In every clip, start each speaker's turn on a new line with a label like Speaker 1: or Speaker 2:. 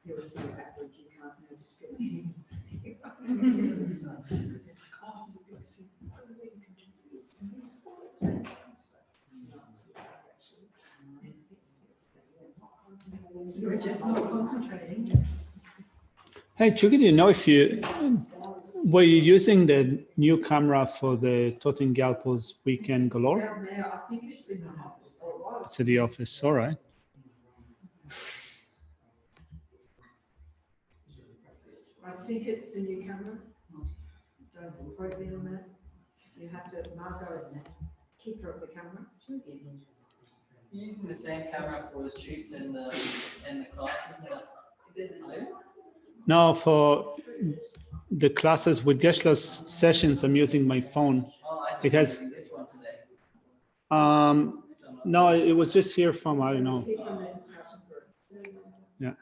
Speaker 1: You're so backward, you can't know discriminate. You're just not concentrating.
Speaker 2: Hey, Chugi, do you know if were you using the new camera for the Totten Galpo's Weekend Galore?
Speaker 1: I think it's in the office.
Speaker 2: It's at the office, all right.
Speaker 1: I think it's a new camera. Don't quote me on that. You have to mark out the keeper of the camera.
Speaker 3: You're using the same camera for the shoots and the classes now?
Speaker 2: No, for the classes with Geshe-la's sessions, I'm using my phone. It has.
Speaker 3: This one today.
Speaker 2: No, it was just here from, I don't know. Yeah.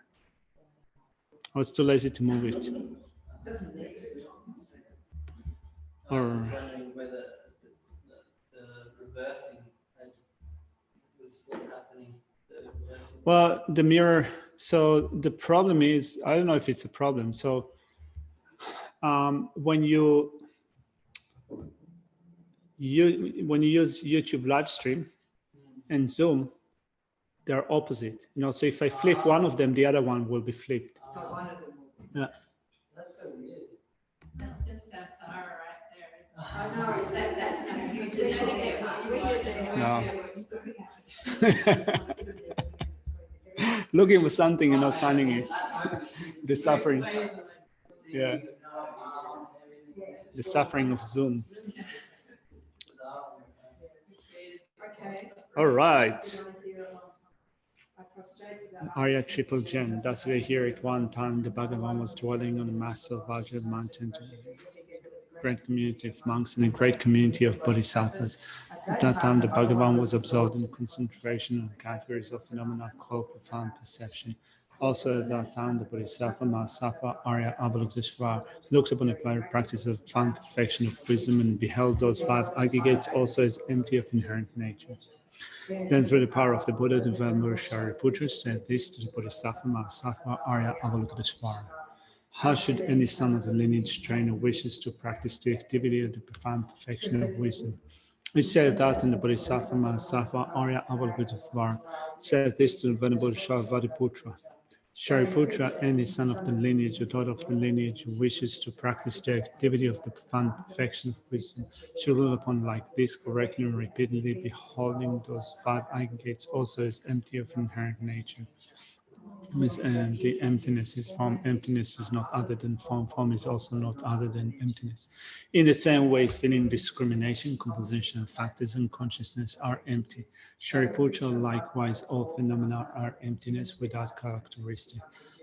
Speaker 2: I was too lazy to move it.
Speaker 3: I was just wondering whether the reversing was still happening.
Speaker 2: Well, the mirror, so the problem is, I don't know if it's a problem. So when you use YouTube live stream and Zoom, they're opposite. You know, so if I flip one of them, the other one will be flipped.
Speaker 1: So one of them.
Speaker 2: Yeah.
Speaker 3: That's so weird.
Speaker 4: That's just Samsara right there.
Speaker 1: I know.
Speaker 4: That's not huge.
Speaker 2: No. Looking for something and not finding it. The suffering. Yeah. The suffering of Zoom.
Speaker 1: Okay.
Speaker 2: All right. Arya Triple Gem. Thus we hear it one time. The Bhagavan was dwelling on a massive Vajra mountain, a great community of monks and a great community of bodhisattvas. At that time, the Bhagavan was absorbed in concentration on categories of phenomena called profound perception. Also at that time, the Bodhisattva, Mahasattva, Arya, Avalokiteshvara looked upon the practice of profound perfection of wisdom and beheld those five aggregates also as empty of inherent nature. Then through the power of the Buddha, the Venerable Shariputra said this to the Bodhisattva, Mahasattva, Arya, Avalokiteshvara. How should any son of the lineage train who wishes to practice the activity of the profound perfection of wisdom? He said that in the Bodhisattva, Mahasattva, Arya, Avalokiteshvara said this to the Venerable Shariputra. Shariputra, any son of the lineage or daughter of the lineage who wishes to practice the activity of the profound perfection of wisdom should rule upon like this correctly and repeatedly, beholding those five aggregates also as empty of inherent nature. The emptiness is form. Emptiness is not other than form. Form is also not other than emptiness. In the same way, feeling, discrimination, composition, factors, and consciousness are empty. Shariputra, likewise, all phenomena are emptiness without characteristic.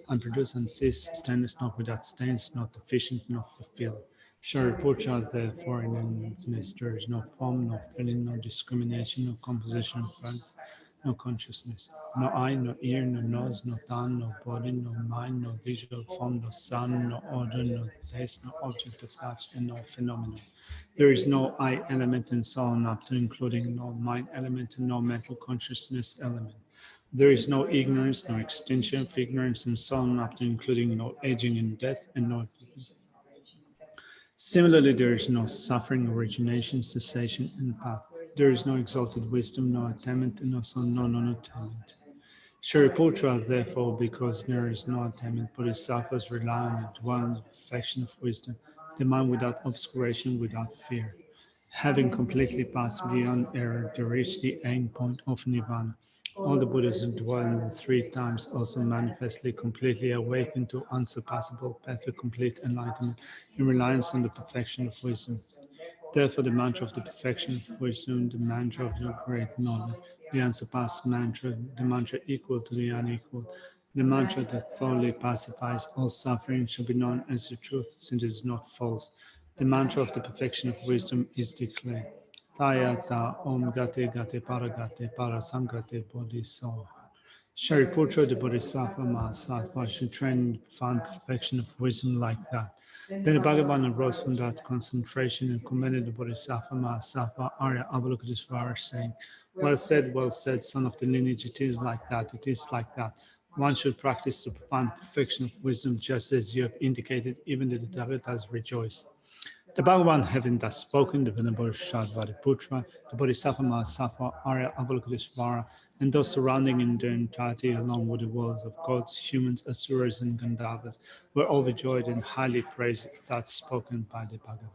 Speaker 2: Unproduced, unceased, stainless, not without stains, not deficient, not fulfilled. Shariputra, therefore, in emptiness, there is no form, no feeling, no discrimination, no composition of facts, no consciousness, no eye, no ear, no nose, no tongue, no body, no mind, no visual form, no sound, no odor, no taste, no object of touch, and no phenomenon. There is no I element and so on up to including no mind element and no mental consciousness element. There is no ignorance, no extinction of ignorance and so on up to including no aging and death and no. Similarly, there is no suffering, origination, cessation, and path. There is no exalted wisdom, no attainment, and also no non-attainment. Shariputra, therefore, because there is no attainment, bodhisattvas rely on the dwelling perfection of wisdom, the mind without obscuration, without fear. Having completely passed beyond error, they reach the end point of nirvana. All the Buddhas who dwell in the three times also manifestly completely awaken to unsurpassable path of complete enlightenment in reliance on the perfection of wisdom. Therefore, the mantra of the perfection of wisdom, the mantra of the great knowledge, the unsurpassed mantra, the mantra equal to the unequal, the mantra that thoroughly pacifies all suffering should be known as the truth, since it is not false. The mantra of the perfection of wisdom is declared. Tayata Om Gate Gate Paragate Parasamgate Bodhisattva. Shariputra, the Bodhisattva Mahasattva, should train in the profound perfection of wisdom like that. Then the Bhagavan arose from that concentration and commended the Bodhisattva Mahasattva Arya Avalokiteshvara, saying, well said, son of the lineage, it is like that, it is like that. One should practice to find perfection of wisdom, just as you have indicated, even the Devas rejoice. The Bhagavan, having thus spoken, the Venerable Shadvariputra, the Bodhisattva Mahasattva, Arya Avalokiteshvara, and those surrounding in their entirety, along with the worlds of gods, humans, asuras, and Gandharvas, were overjoyed and highly praised that spoken by the Bhagavan.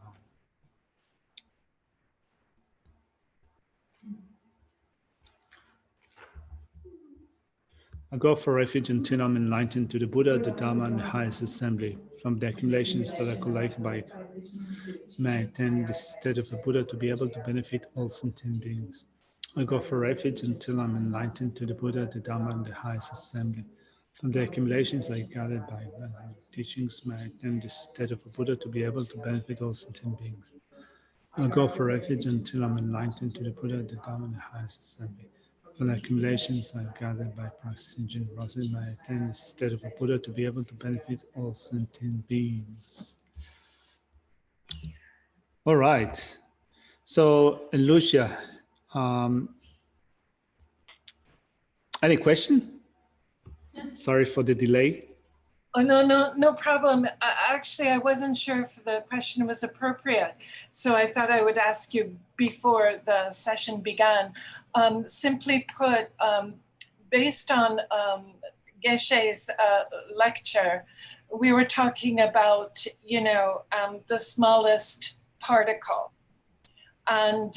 Speaker 2: I go for refuge until I'm enlightened to the Buddha, the Dharma, and the highest assembly. From the accumulations that are collected by may I attain the state of a Buddha to be able to benefit all sentient beings. I go for refuge until I'm enlightened to the Buddha, the Dharma, and the highest assembly. From the accumulations I gathered by teachings, may I attain the state of a Buddha to be able to benefit all sentient beings. I go for refuge until I'm enlightened to the Buddha, the Dharma, and the highest assembly. From the accumulations I have gathered by practicing generosity, may I attain the state of a Buddha to be able to benefit all sentient beings. All right. So, Lucia, any question? Sorry for the delay.
Speaker 5: Oh, no problem. Actually, I wasn't sure if the question was appropriate, so I thought I would ask you before the session began. Simply put, based on Geshe's lecture, we were talking about, the smallest particle. And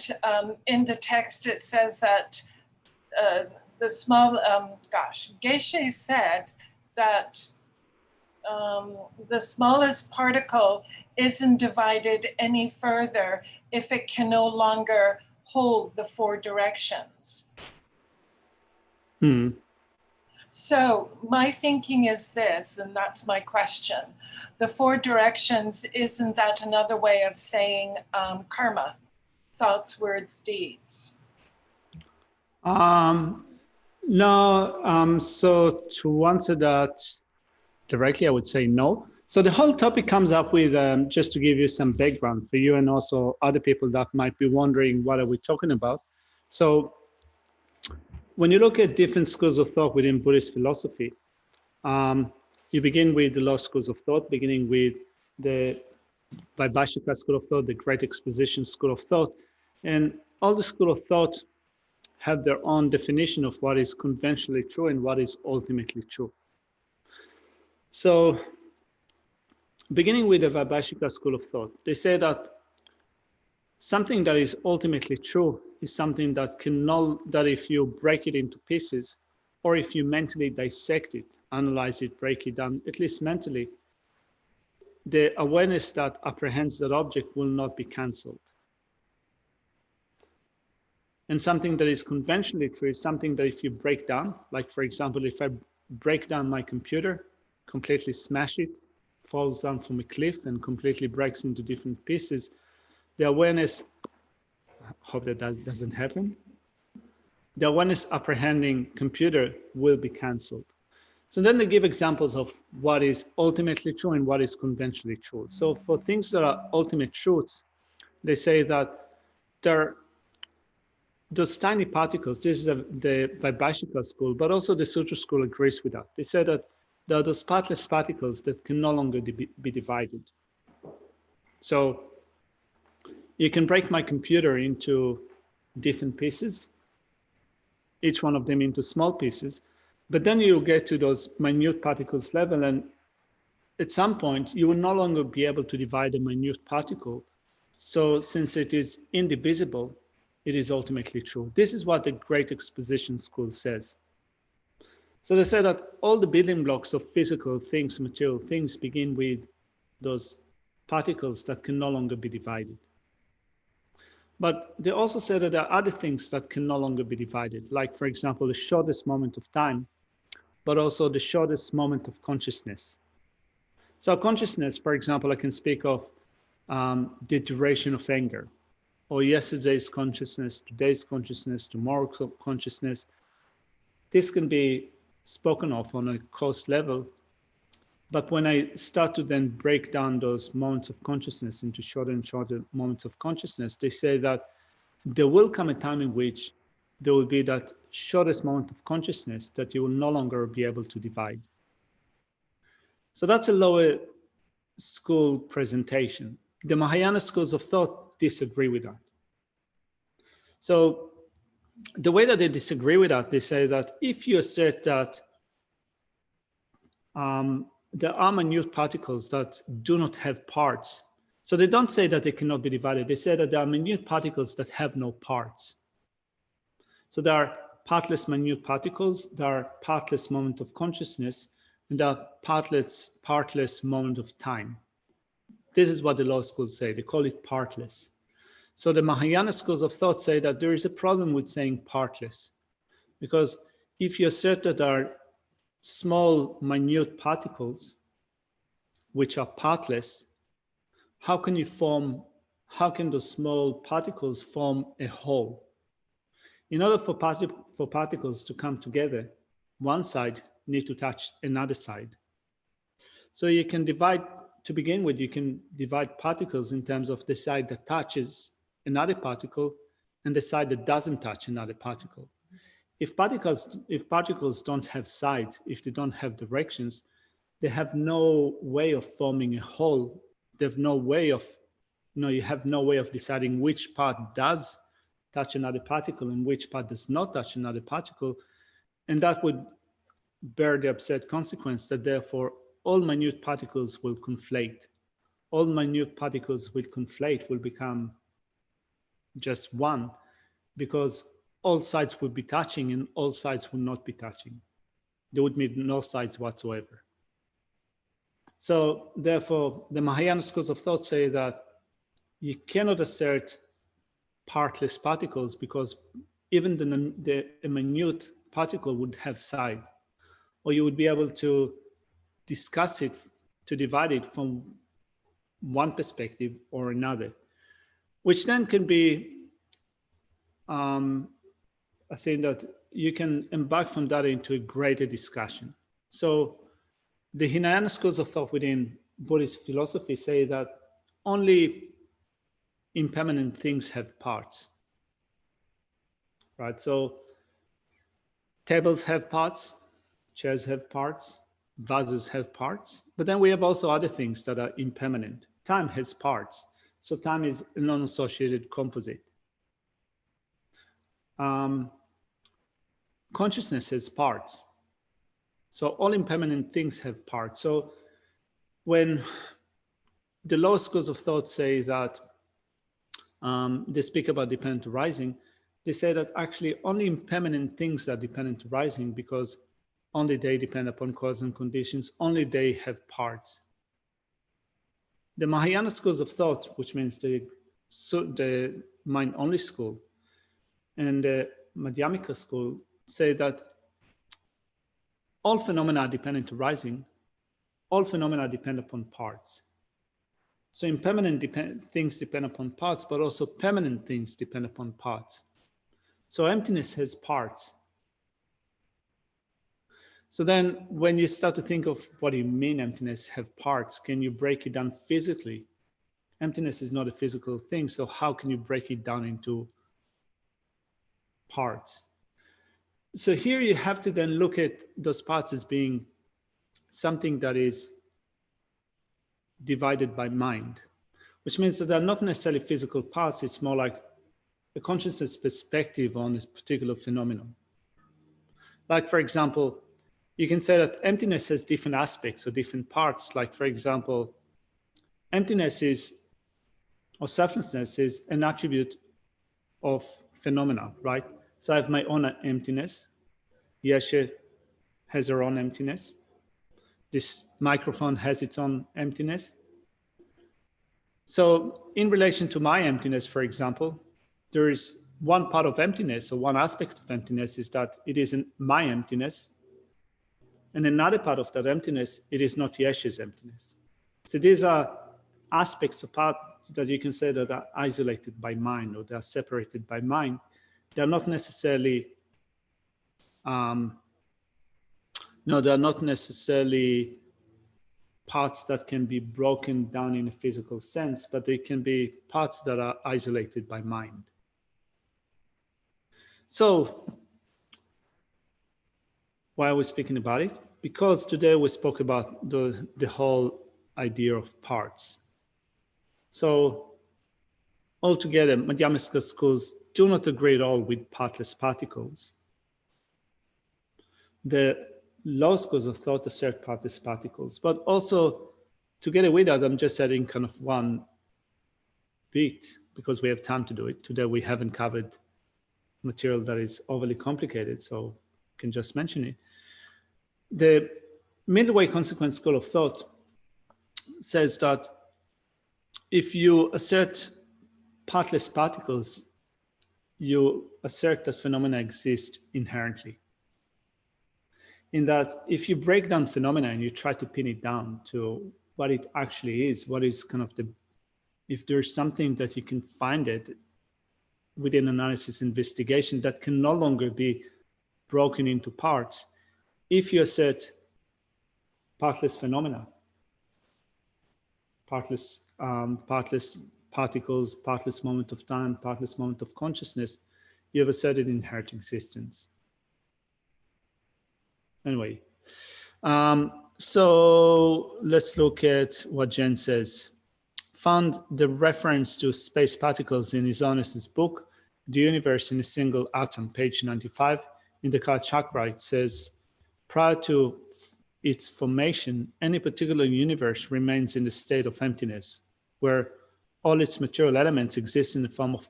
Speaker 5: in the text, it says that the small, Geshe said that the smallest particle isn't divided any further if it can no longer hold the four directions. So my thinking is this, and that's my question. The four directions, isn't that another way of saying karma, thoughts, words, deeds?
Speaker 2: No, so to answer that directly, I would say no. So the whole topic comes up with, just to give you some background for you and also other people that might be wondering, what are we talking about? So when you look at different schools of thought within Buddhist philosophy, you begin with the lost schools of thought, beginning with the Vaibhashika school of thought, the Great Exposition school of thought, and all the school of thought have their own definition of what is conventionally true and what is ultimately true. So beginning with the Vaibhashika school of thought, they say that something that is ultimately true is something that that if you break it into pieces, or if you mentally dissect it, analyze it, break it down, at least mentally, the awareness that apprehends that object will not be cancelled. And something that is conventionally true is something that if you break down, like for example, if I break down my computer, completely smash it, falls down from a cliff and completely breaks into different pieces, the awareness, I hope that doesn't happen, the awareness apprehending computer will be cancelled. So then they give examples of what is ultimately true and what is conventionally true. So for things that are ultimate truths, they say that those tiny particles, this is the Vaibhashika school, but also the Sutra school agrees with that. They say that there are those partless particles that can no longer be divided. So you can break my computer into different pieces, each one of them into small pieces, but then you get to those minute particles level, and at some point you will no longer be able to divide a minute particle. So since it is indivisible, it is ultimately true. This is what the Great Exposition School says. So they say that all the building blocks of physical things, material things, begin with those particles that can no longer be divided. But they also say that there are other things that can no longer be divided, like, for example, the shortest moment of time, but also the shortest moment of consciousness. So consciousness, for example, I can speak of the duration of anger, or yesterday's consciousness, today's consciousness, tomorrow's consciousness. This can be spoken of on a course level, but when I start to then break down those moments of consciousness into shorter and shorter moments of consciousness, they say that there will come a time in which there will be that shortest moment of consciousness that you will no longer be able to divide. So that's a lower school presentation. The Mahayana schools of thought disagree with that. So the way that they disagree with that, they say that if you assert that there are minute particles that do not have parts, so they don't say that they cannot be divided. They say that there are minute particles that have no parts. So there are partless minute particles, there are partless moment of consciousness, and there are partless moment of time. This is what the law schools say. They call it partless. So the Mahayana schools of thought say that there is a problem with saying partless, because if you assert that there are small minute particles which are partless, how can those small particles form a whole? In order for particles to come together, one side need to touch another side. So you can divide, to begin with, you can divide particles in terms of the side that touches another particle and the side that doesn't touch another particle. If particles don't have sides, if they don't have directions, they have no way of forming a whole. They have no way of, you have no way of deciding which part does touch another particle and which part does not touch another particle. And that would bear the absurd consequence that therefore all minute particles will conflate. All minute particles will conflate, will become just one, because all sides would be touching and all sides would not be touching. There would be no sides whatsoever. So therefore, the Mahayana schools of thought say that you cannot assert partless particles because even the minute particle would have side, or you would be able to discuss it, to divide it from one perspective or another, which then can be a thing that you can embark from that into a greater discussion. So the Hinayana schools of thought within Buddhist philosophy say that only impermanent things have parts, right? So tables have parts, chairs have parts, vases have parts, but then we have also other things that are impermanent. Time has parts, so time is a non-associated composite. Consciousness has parts. So all impermanent things have parts. So when the lower schools of thought say that they speak about dependent arising, they say that actually only impermanent things are dependent arising because only they depend upon cause and conditions, only they have parts. The Mahayana schools of thought, which means the mind-only school, and the Madhyamika school say that all phenomena are dependent arising, all phenomena depend upon parts. So impermanent things depend upon parts, but also permanent things depend upon parts. So emptiness has parts. So then when you start to think of what do you mean emptiness have parts, can you break it down physically? Emptiness is not a physical thing, so how can you break it down into parts? So here you have to then look at those parts as being something that is divided by mind, which means that they're not necessarily physical parts. It's more like a consciousness perspective on this particular phenomenon. Like, for example, you can say that emptiness has different aspects or different parts. Like, for example, emptiness is, or selflessness is an attribute of phenomena, right? So I have my own emptiness. Yeshe has her own emptiness. This microphone has its own emptiness. So in relation to my emptiness, for example, there is one part of emptiness, or one aspect of emptiness is that it isn't my emptiness. And another part of that emptiness, it is not Yeshe's emptiness. So these are aspects of part that you can say that are isolated by mind, or they are separated by mind. They're not necessarily, they're not necessarily parts that can be broken down in a physical sense, but they can be parts that are isolated by mind. So why are we speaking about it? Because today we spoke about the whole idea of parts. So altogether, Madhyamaka schools do not agree at all with partless particles. The low schools of thought assert partless particles, but also together with that, I'm just adding kind of one bit because we have time to do it. Today we haven't covered material that is overly complicated, so I can just mention it. The middle way consequent school of thought says that if you assert partless particles, you assert that phenomena exist inherently. In that, if you break down phenomena and you try to pin it down to what it actually is, what is kind of if there's something that you can find it within analysis investigation that can no longer be broken into parts, if you assert partless phenomena, partless particles, partless moment of time, partless moment of consciousness, you have asserted inherent existence. Anyway, so let's look at what Jen says. Found the reference to space particles in his Honest's book, The Universe in a Single Atom, page 95. In the card chakra, it says, prior to its formation, any particular universe remains in the state of emptiness, where all its material elements exist in the form of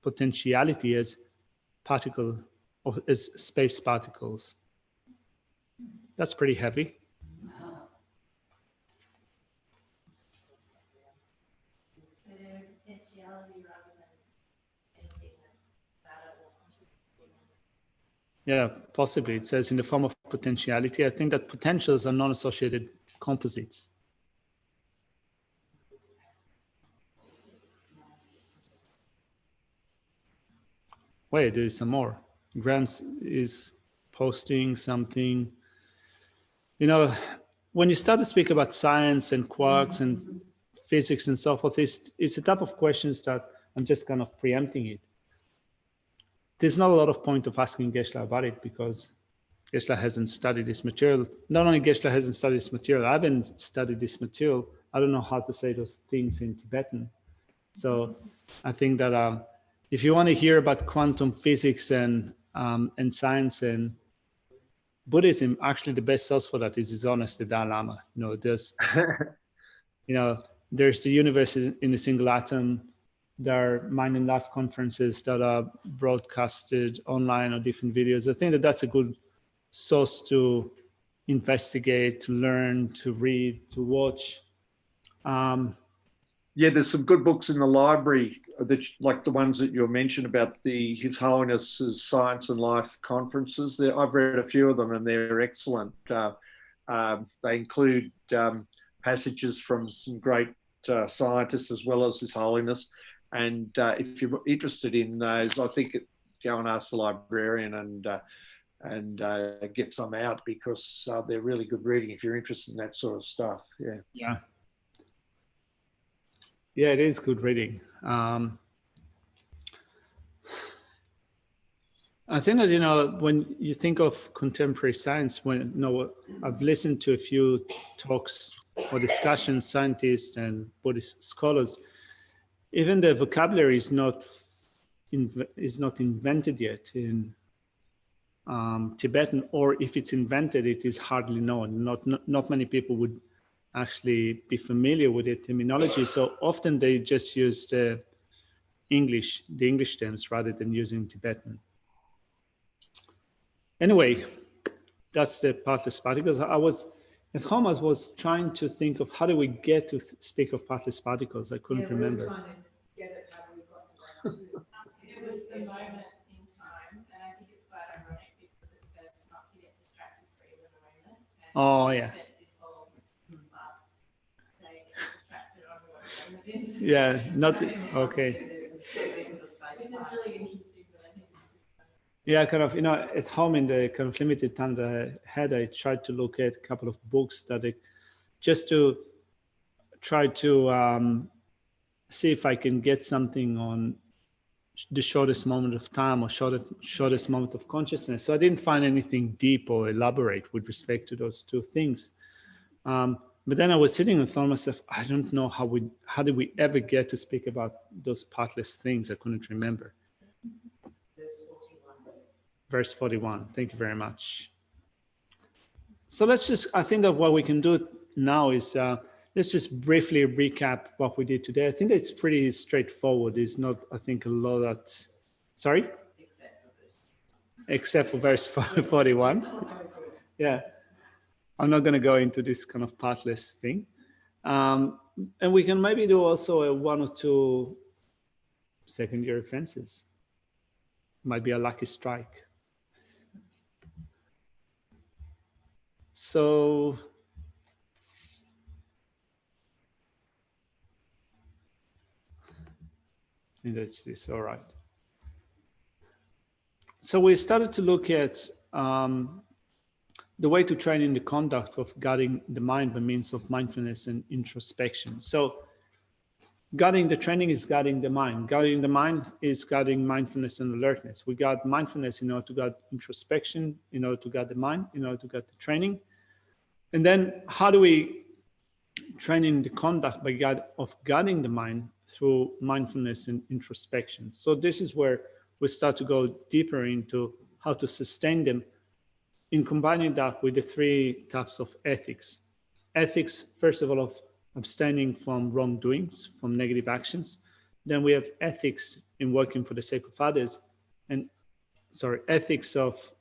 Speaker 2: potentiality as particles, as space particles. That's pretty heavy.
Speaker 4: So their potentiality rather than anything that's matter or consciousness.
Speaker 2: Yeah, possibly. It says in the form of potentiality. I think that potentials are non-associated composites. Wait, there is some more. Grams is posting something. You know, when you start to speak about science and quarks and physics and so forth, it's the type of questions that I'm just kind of preempting it. There's not a lot of point of asking Geshe-la about it because Geshe-la hasn't studied this material. Not only Geshe-la hasn't studied this material, I haven't studied this material. I don't know how to say those things in Tibetan. So I think that if you want to hear about quantum physics and science and Buddhism, actually the best source for that is His Honest the Dalai Lama. You know, there's the universe in a single atom. There are Mind and Life conferences that are broadcasted online or different videos. I think that that's a good source to investigate, to learn, to read, to watch.
Speaker 6: Yeah, there's some good books in the library, that, like the ones that you mentioned about His Holiness's Science and Life conferences. I've read a few of them and they're excellent. They include passages from some great scientists as well as His Holiness. And if you're interested in those, I think go and ask the librarian and get some out, because they're really good reading if you're interested in that sort of stuff. Yeah.
Speaker 2: Yeah. Yeah, it is good reading. I think that, you know, when you think of contemporary science, I've listened to a few talks or discussions, scientists and Buddhist scholars, even the vocabulary is not invented yet in Tibetan, or if it's invented, it is hardly known. Not many people would actually be familiar with the terminology. So often they just use the English terms rather than using Tibetan. Anyway, that's the partless particles. I was trying to think of how do we get to speak of partless particles. I couldn't remember.
Speaker 1: Trying to get it how we got to that too.
Speaker 4: It was the moment in time, and I think it's quite ironic because it says not to get distracted for even a moment. And
Speaker 2: Oh,
Speaker 4: we
Speaker 2: yeah.
Speaker 4: spent this whole last day getting distracted on what a moment is.
Speaker 2: Yeah, not okay.
Speaker 4: Which is really interesting, but I think it's
Speaker 2: Yeah, kind of, you know, at home in the kind of limited time that I had, I tried to look at a couple of books just to try to see if I can get something on the shortest moment of time or shortest moment of consciousness. So I didn't find anything deep or elaborate with respect to those two things. But then I was sitting and thought to myself, I don't know how did we ever get to speak about those partless things? I couldn't remember. Verse 41. Thank you very much. So I think that what we can do now is let's just briefly recap what we did today. I think it's pretty straightforward. It's not, I think, a lot that, sorry? Except for verse 41. Yeah. I'm not going to go into this kind of partless thing. And we can maybe do also one or two secondary offenses. Might be a lucky strike. So I think that's this, all right. So we started to look at the way to train in the conduct of guarding the mind by means of mindfulness and introspection. So guarding the training is guarding the mind. Guarding the mind is guarding mindfulness and alertness. We guard mindfulness in order to guard introspection, in order to guard the mind, in order to guard the training. And then how do we train in the conduct by guarding the mind through mindfulness and introspection? So this is where we start to go deeper into how to sustain them in combining that with the three types of ethics. Ethics, first of all, of abstaining from wrongdoings, from negative actions. Then we have ethics in working for the sake of others, and ethics of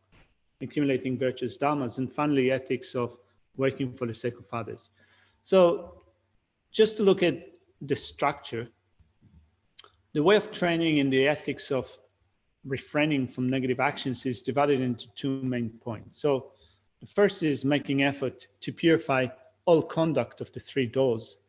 Speaker 2: accumulating virtuous dharmas, and finally ethics of working for the sake of others. So just to look at the structure, the way of training in the ethics of refraining from negative actions is divided into two main points. So the first is making effort to purify all conduct of the three doors.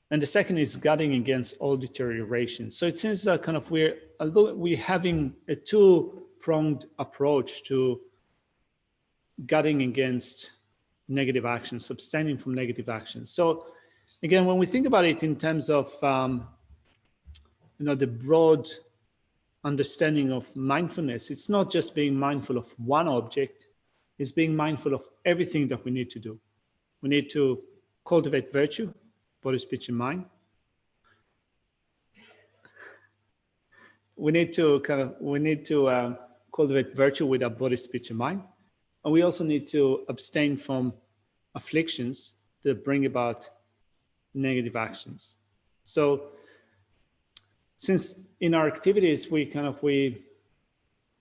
Speaker 2: And the second is guarding against all deterioration. So it seems that kind of we're having a two-pronged approach to guarding against negative actions, abstaining from negative actions. So again, when we think about it in terms of the broad understanding of mindfulness, it's not just being mindful of one object, it's being mindful of everything that we need to do. We need to cultivate virtue, body, speech, and mind. We need to cultivate virtue with our body, speech, and mind. And we also need to abstain from afflictions that bring about negative actions. So since in our activities, we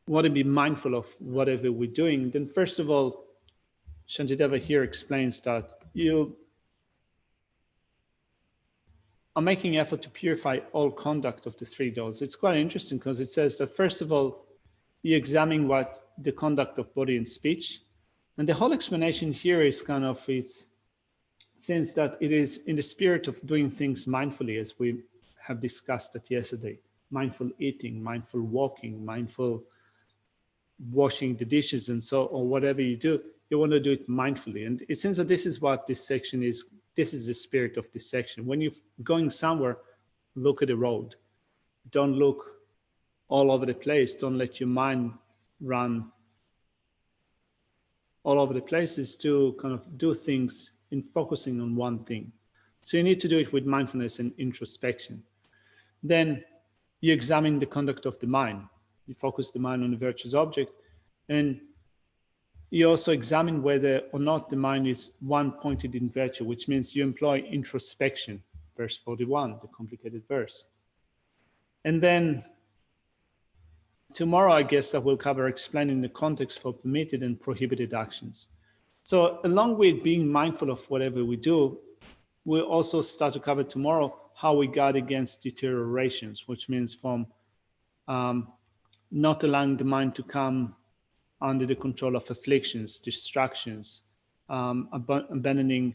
Speaker 2: want to be mindful of whatever we're doing, then first of all, Shantideva here explains that you are making effort to purify all conduct of the three doors. It's quite interesting because it says that first of all, you examine what the conduct of body and speech. And the whole explanation here is it since that it is in the spirit of doing things mindfully, as we have discussed that yesterday. Mindful eating, mindful walking, mindful washing the dishes, and so, or whatever you do, you want to do it mindfully. And it seems that this is what this section is. This is the spirit of this section. When you're going somewhere, look at the road. Don't look all over the place. Don't let your mind run all over the places to kind of do things in focusing on one thing. So you need to do it with mindfulness and introspection. Then you examine the conduct of the mind. You focus the mind on the virtuous object, and you also examine whether or not the mind is one pointed in virtue, which means you employ introspection, verse 41, the complicated verse. And then tomorrow, I guess that we'll cover explaining the context for permitted and prohibited actions. So along with being mindful of whatever we do, we'll also start to cover tomorrow how we guard against deteriorations, which means from not allowing the mind to come under the control of afflictions, distractions, abandoning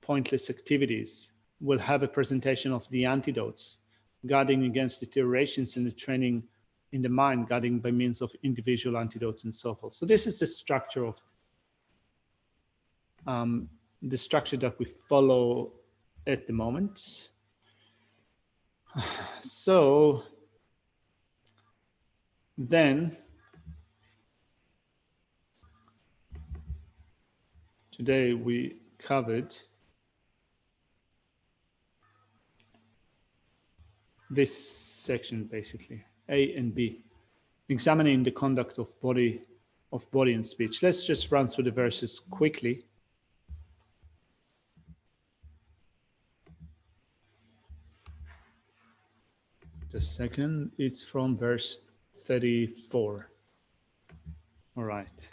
Speaker 2: pointless activities. We'll have a presentation of the antidotes, guarding against deteriorations in the training in the mind, guarding by means of individual antidotes and so forth. So this is the structure of the structure that we follow at the moment. So then today we covered this section, basically, A and B, examining the conduct of body and speech. Let's just run through the verses quickly. Just a second. It's from verse 34. All right.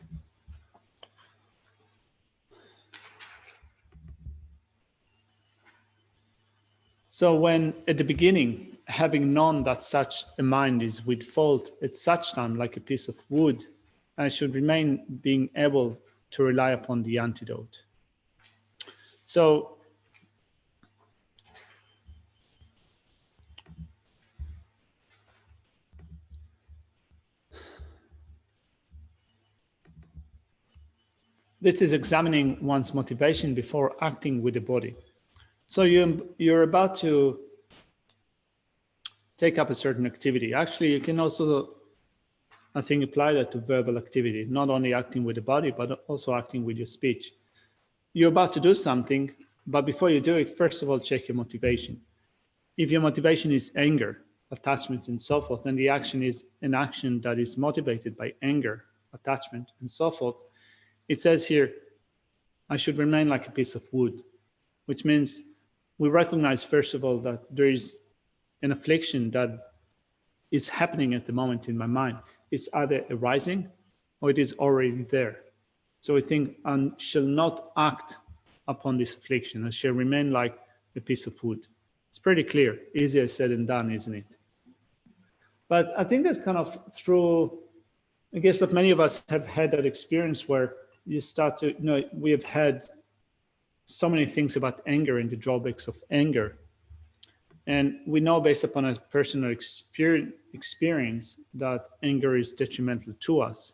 Speaker 2: So when at the beginning, having known that such a mind is with fault at such time like a piece of wood, I should remain being able to rely upon the antidote. So this is examining one's motivation before acting with the body. So you're about to take up a certain activity. Actually, you can also, I think, apply that to verbal activity, not only acting with the body, but also acting with your speech. You're about to do something, but before you do it, first of all, check your motivation. If your motivation is anger, attachment, and so forth, and the action is an action that is motivated by anger, attachment, and so forth, it says here, I should remain like a piece of wood, which means we recognize, first of all, that there is an affliction that is happening at the moment in my mind. It's either arising or it is already there. So we think, I shall not act upon this affliction. I shall remain like a piece of wood. It's pretty clear, easier said than done, isn't it? But I think that kind of through, I guess that many of us have had that experience where you start to, we have had so many things about anger and the drawbacks of anger. And we know based upon a personal experience that anger is detrimental to us.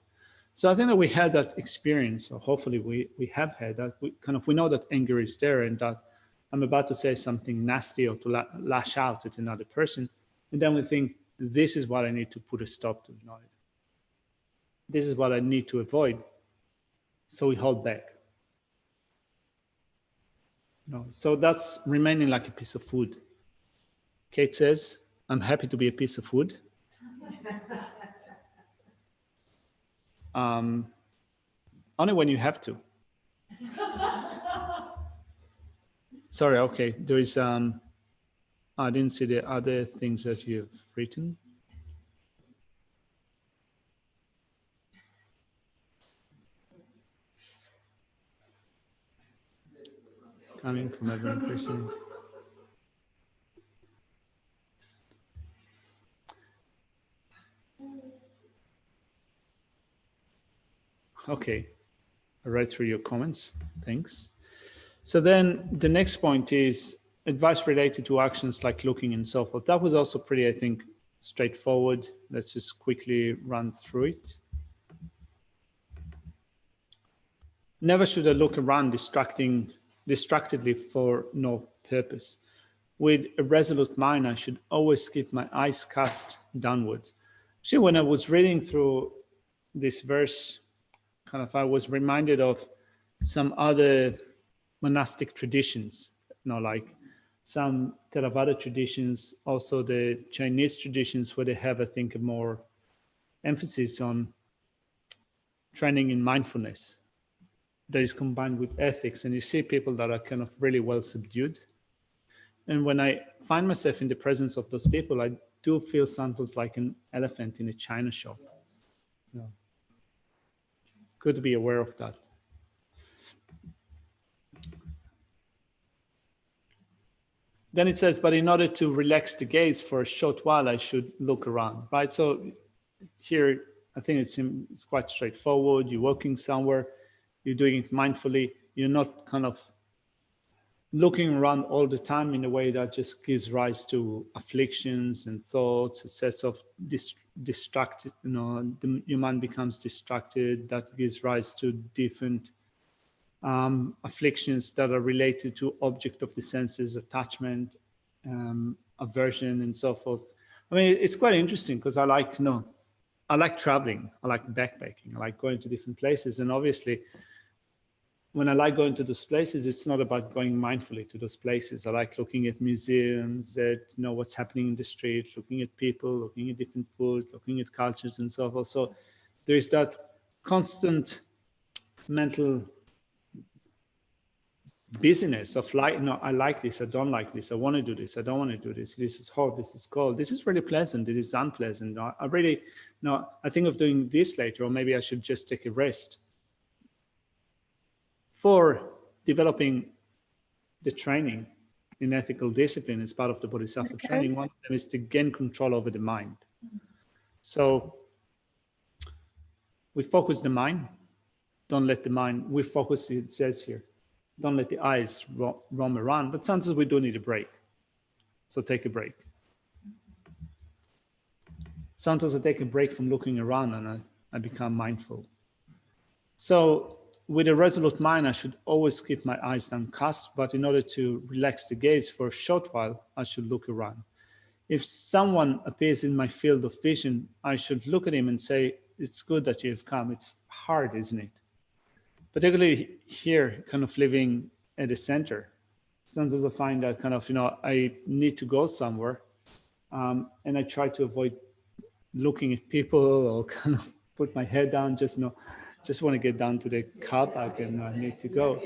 Speaker 2: So I think that we had that experience, or hopefully we have had that. We know that anger is there and that I'm about to say something nasty or to lash out at another person. And then we think, this is what I need to put a stop to. This is what I need to avoid. So we hold back. So that's remaining like a piece of wood. Kate says, I'm happy to be a piece of wood. Only when you have to. Sorry, okay. There is, I didn't see the other things that you've written. Coming from every person. Okay, I read through your comments, thanks. So then the next point is advice related to actions like looking and so forth. That was also pretty, I think, straightforward. Let's just quickly run through it. Never should I look around distractedly for no purpose. With a resolute mind, I should always keep my eyes cast downwards. Actually, when I was reading through this verse, I was reminded of some other monastic traditions, like some Theravada traditions, also the Chinese traditions, where they have, I think, a more emphasis on training in mindfulness that is combined with ethics. And you see people that are kind of really well subdued. And when I find myself in the presence of those people, I do feel sometimes like an elephant in a china shop. Good to be aware of that. Then it says, but in order to relax the gaze for a short while, I should look around, right? So here, I think it's quite straightforward. You're walking somewhere, you're doing it mindfully. You're not kind of looking around all the time in a way that just gives rise to afflictions and thoughts, a sense of distracted, your mind becomes distracted. That gives rise to different afflictions that are related to object of the senses, attachment, aversion, and so forth. I mean, it's quite interesting because I like, I like traveling. I like backpacking. I like going to different places. And obviously, when I like going to those places, it's not about going mindfully to those places. I like looking at museums, that what's happening in the street, looking at people, looking at different foods, looking at cultures and so forth. So there is that constant mental busyness of like, no, I like this, I don't like this, I want to do this, I don't want to do this, this is hot, this is cold, this is really pleasant, it is unpleasant. I really, I think of doing this later, or maybe I should just take a rest. For developing the training in ethical discipline as part of the Bodhisattva training, one of them is to gain control over the mind. So we focus the mind, don't let the mind, we focus, it says here, don't let the eyes roam around, but sometimes we do need a break. So take a break. Sometimes I take a break from looking around and I become mindful. So with a resolute mind, I should always keep my eyes downcast, but in order to relax the gaze for a short while, I should look around. If someone appears in my field of vision, I should look at him and say, it's good that you have come. It's hard, isn't it? Particularly here, kind of living at the center. Sometimes I find that kind of, I need to go somewhere, and I try to avoid looking at people or kind of put my head down, just want to get down to the car park and I need to go.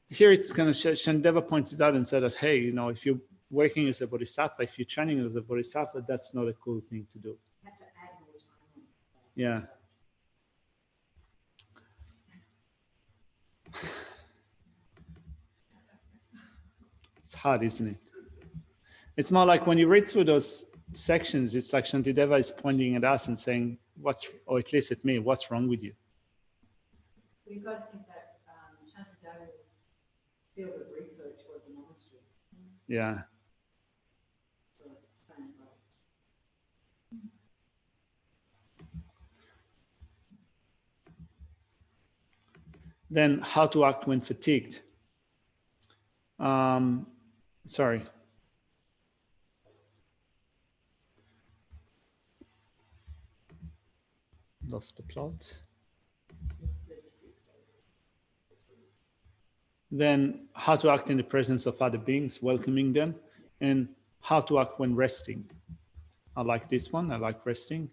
Speaker 2: Here it's kind of, Shandeva points it out and said that, hey, if you're working as a bodhisattva, if you're training as a bodhisattva, that's not a cool thing to do.
Speaker 1: You have to add more time.
Speaker 2: Yeah. It's hard, isn't it? It's more like when you read through those sections, it's like Shantideva is pointing at us and saying, or at least at me, what's wrong with you?
Speaker 1: We've got to think that Shantideva's field of research was a monastery.
Speaker 2: Yeah.
Speaker 1: So it's the same way.
Speaker 2: Then how to act when fatigued. Sorry. Lost the plot. Then how to act in the presence of other beings, welcoming them, and how to act when resting. I like this one, I like resting.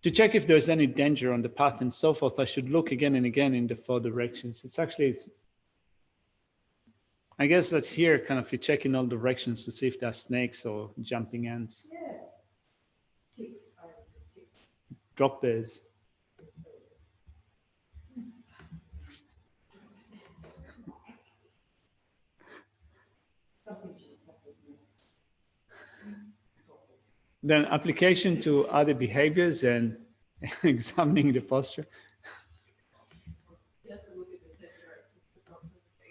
Speaker 2: To check if there's any danger on the path and so forth, I should look again and again in the 4 directions. I guess that here, kind of, you check in all directions to see if there are snakes or jumping ants.
Speaker 1: Yeah. Ticks.
Speaker 2: Drop bears. Then application to other behaviors and examining the posture.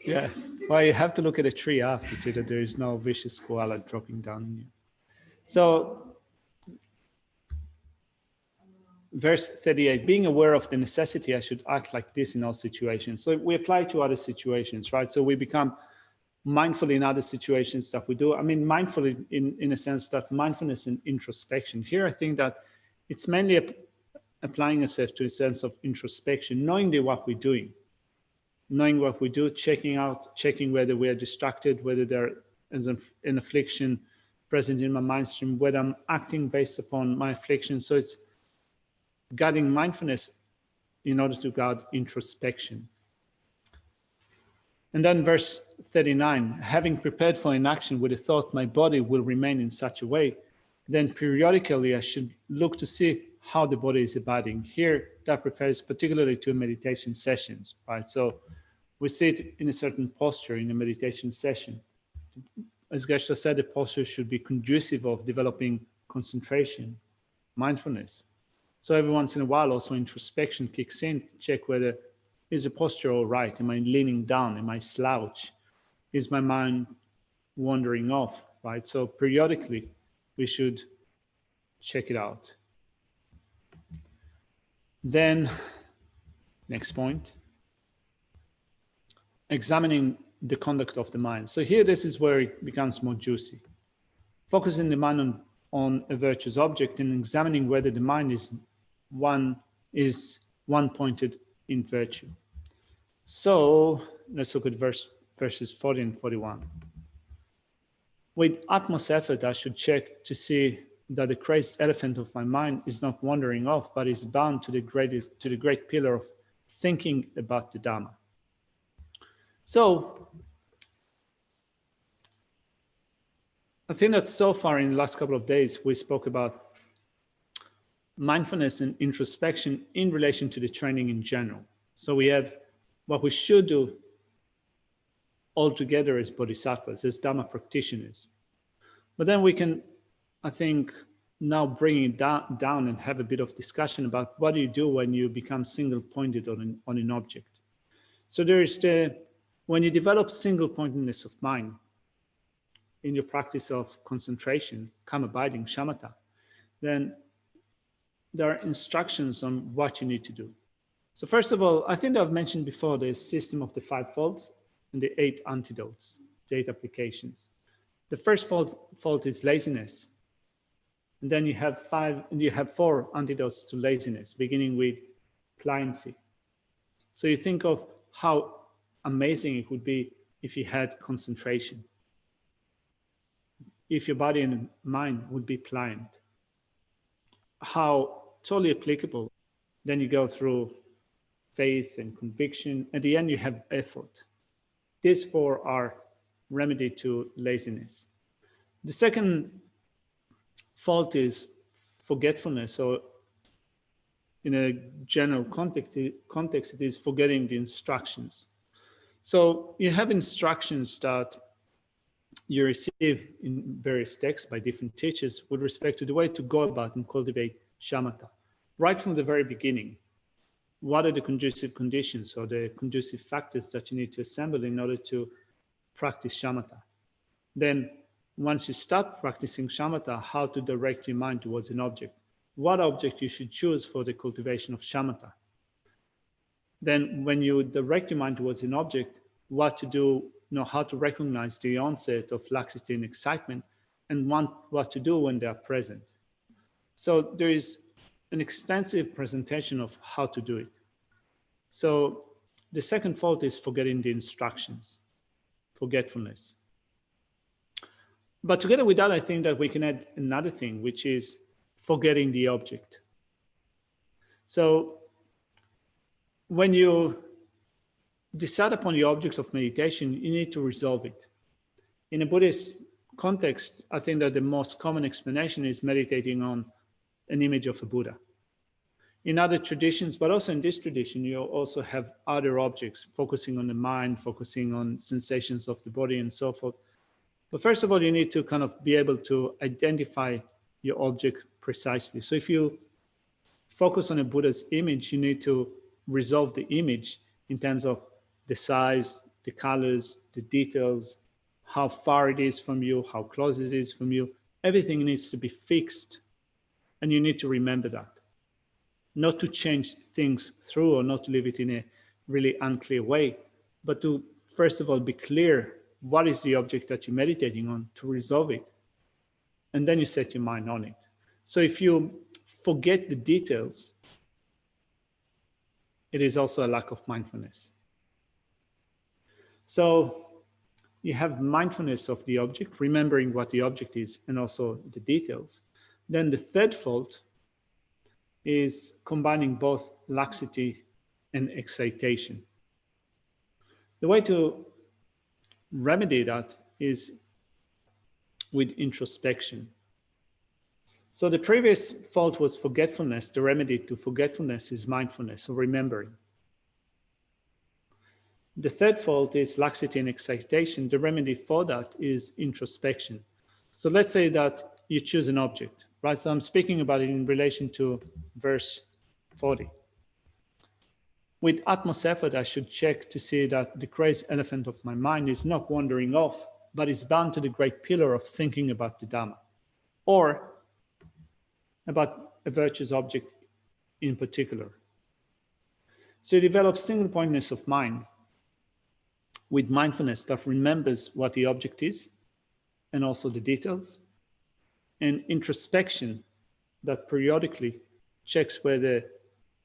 Speaker 2: Yeah, well, you have to look at a tree after to see that there is no vicious koala dropping down on you. So, verse 38, being aware of the necessity, I should act like this in all situations. So we apply to other situations, right? So we become mindful in other situations that we do. I mean, mindful in a sense that mindfulness and introspection. Here, I think that it's mainly applying ourselves to a sense of introspection, knowing what we're doing. Knowing what we do, checking whether we are distracted, whether there is an affliction present in my mind stream, whether I'm acting based upon my affliction. So it's guarding mindfulness in order to guard introspection. And then verse 39, having prepared for an action with a thought, my body will remain in such a way, then periodically I should look to see how the body is abiding. Here, that refers particularly to meditation sessions, right? So we sit in a certain posture in a meditation session. As Geshe said, the posture should be conducive of developing concentration, mindfulness. So every once in a while, also introspection kicks in, check whether is the posture all right? Am I leaning down? Am I slouch? Is my mind wandering off, right? So periodically, we should check it out. Then, next point, examining the conduct of the mind. So here, this is where it becomes more juicy. Focusing the mind on on a virtuous object and examining whether the mind is one pointed in virtue. So let's look at verses 40 and 41. With utmost effort, I should check to see that the crazed elephant of my mind is not wandering off, but is bound to the great pillar of thinking about the Dhamma. So I think that so far in the last couple of days, we spoke about mindfulness and introspection in relation to the training in general. So we have what we should do all together as bodhisattvas, as Dhamma practitioners. But then we can, I think, now bring it down and have a bit of discussion about what do you do when you become single-pointed on an object. So there is when you develop single-pointedness of mind in your practice of concentration, calm abiding, shamatha, then there are instructions on what you need to do. So first of all, I think I've mentioned before the system of the 5 faults and the 8 antidotes, the 8 applications. The first fault is laziness. And then you have 4 antidotes to laziness, beginning with pliancy. So you think of how amazing it would be if you had concentration, if your body and mind would be pliant. How totally applicable. Then you go through faith and conviction. At the end, you have effort. These 4 are remedy to laziness. The second fault is forgetfulness. So in a general context, it is forgetting the instructions. So you have instructions that you receive in various texts by different teachers with respect to the way to go about and cultivate shamatha. Right from the very beginning, what are the conducive conditions or the conducive factors that you need to assemble in order to practice shamatha? Then once you start practicing shamatha, how to direct your mind towards an object. What object you should choose for the cultivation of shamatha. Then when you direct your mind towards an object, what to do, how to recognize the onset of laxity and excitement, and what to do when they are present. So there is an extensive presentation of how to do it. So the second fault is forgetting the instructions, forgetfulness. But together with that, I think that we can add another thing, which is forgetting the object. So when you decide upon the objects of meditation, you need to resolve it. In a Buddhist context, I think that the most common explanation is meditating on an image of a Buddha. In other traditions, but also in this tradition, you also have other objects, focusing on the mind, focusing on sensations of the body and so forth. But first of all, you need to kind of be able to identify your object precisely. So if you focus on a Buddha's image, you need to resolve the image in terms of the size, the colors, the details, how far it is from you, how close it is from you. Everything needs to be fixed. And you need to remember that. Not to change things through or not to leave it in a really unclear way, but to first of all be clear what is the object that you're meditating on, to resolve it. And then you set your mind on it. So if you forget the details, it is also a lack of mindfulness. So you have mindfulness of the object, remembering what the object is and also the details. Then the third fault is combining both laxity and excitation. The way to remedy that is with introspection. So the previous fault was forgetfulness. The remedy to forgetfulness is mindfulness, or remembering. The third fault is laxity and excitation. The remedy for that is introspection. So let's say that you choose an object, right? So I'm speaking about it in relation to verse 40. With utmost effort, I should check to see that the crazed elephant of my mind is not wandering off, but is bound to the great pillar of thinking about the Dhamma, or about a virtuous object in particular. So you develop single-pointedness of mind with mindfulness that remembers what the object is and also the details. and introspection that periodically checks whether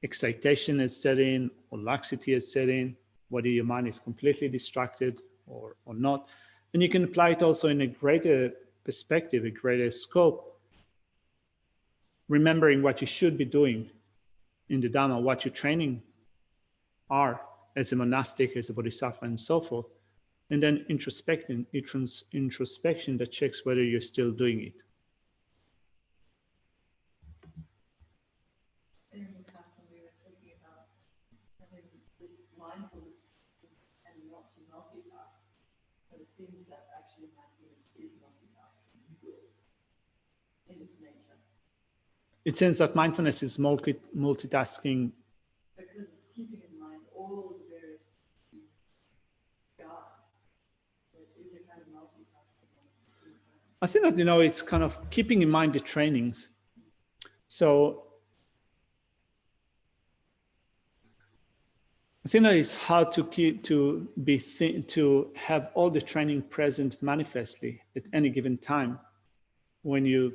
Speaker 2: excitation is set in or laxity is set in, whether your mind is completely distracted or not. And you can apply it also in a greater perspective, a greater scope, remembering what you should be doing in the Dhamma, what your training are as a monastic, as a bodhisattva, and so forth. And then introspection that checks whether you're still doing it.
Speaker 7: In the class, we were talking about having this mindfulness and not to multitask. But it seems that actually mindfulness is multitasking in its nature.
Speaker 2: It seems that mindfulness is multitasking.
Speaker 7: Because it's keeping in mind all the various God. It is a kind of multitasking on its own.
Speaker 2: I think that, it's kind of keeping in mind the trainings. So I think that it's hard to have all the training present manifestly at any given time when you're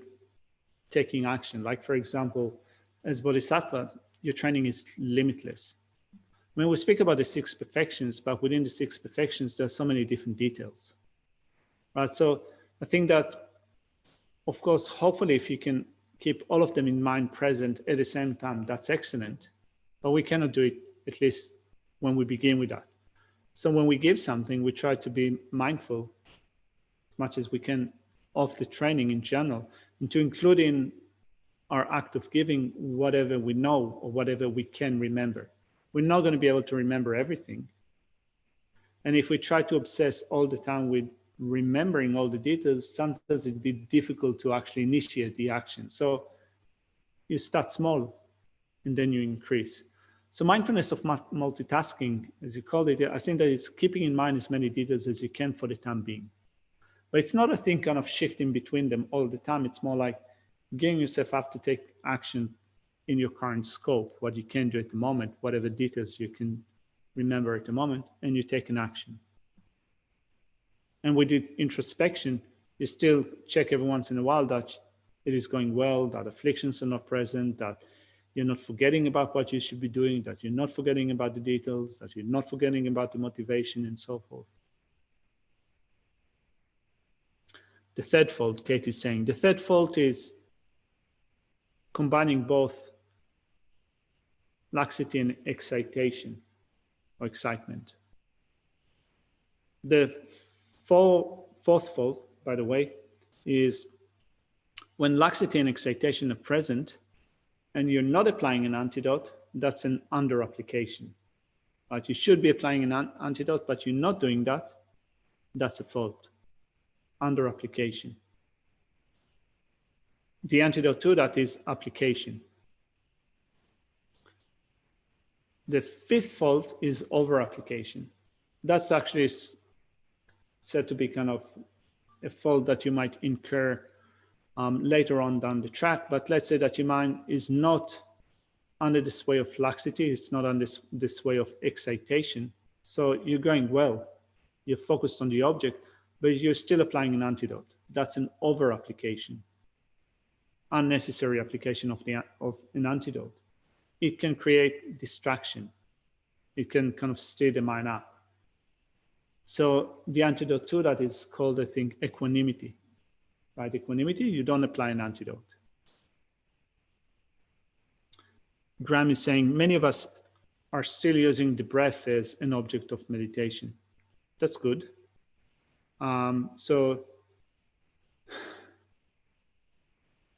Speaker 2: taking action. Like, for example, as Bodhisattva, your training is limitless. I mean, we speak about the 6 perfections, but within the 6 perfections, there's so many different details, right? So I think that, of course, hopefully, if you can keep all of them in mind present at the same time, that's excellent. But we cannot do it, at least when we begin with that. So when we give something, we try to be mindful as much as we can of the training in general, and to include in our act of giving whatever we know or whatever we can remember. We're not going to be able to remember everything. And if we try to obsess all the time with remembering all the details, sometimes it'd be difficult to actually initiate the action. So you start small and then you increase. So mindfulness of multitasking, as you called it, I think that it's keeping in mind as many details as you can for the time being. But it's not a thing kind of shifting between them all the time. It's more like getting yourself up to take action in your current scope, what you can do at the moment, whatever details you can remember at the moment, and you take an action. And with the introspection, you still check every once in a while that it is going well, that afflictions are not present, that you're not forgetting about what you should be doing, that you're not forgetting about the details, that you're not forgetting about the motivation, and so forth. The third fold, Kate is saying, the third fold is combining both laxity and excitation or excitement. The fourth fold, by the way, is when laxity and excitation are present and you're not applying an antidote, that's an under application. Right? You should be applying an antidote, but you're not doing that. That's a fault. Under application. The antidote to that is application. The fifth fault is over application. That's actually said to be kind of a fault that you might incur later on down the track. But let's say that your mind is not under the sway of laxity, it's not under the sway of excitation. So you're going well, you're focused on the object, but you're still applying an antidote. That's an over application, unnecessary application of an antidote. It can create distraction. It can kind of steer the mind up. So the antidote to that is called, I think, equanimity. Right? Equanimity, you don't apply an antidote. Graham is saying, many of us are still using the breath as an object of meditation. That's good. So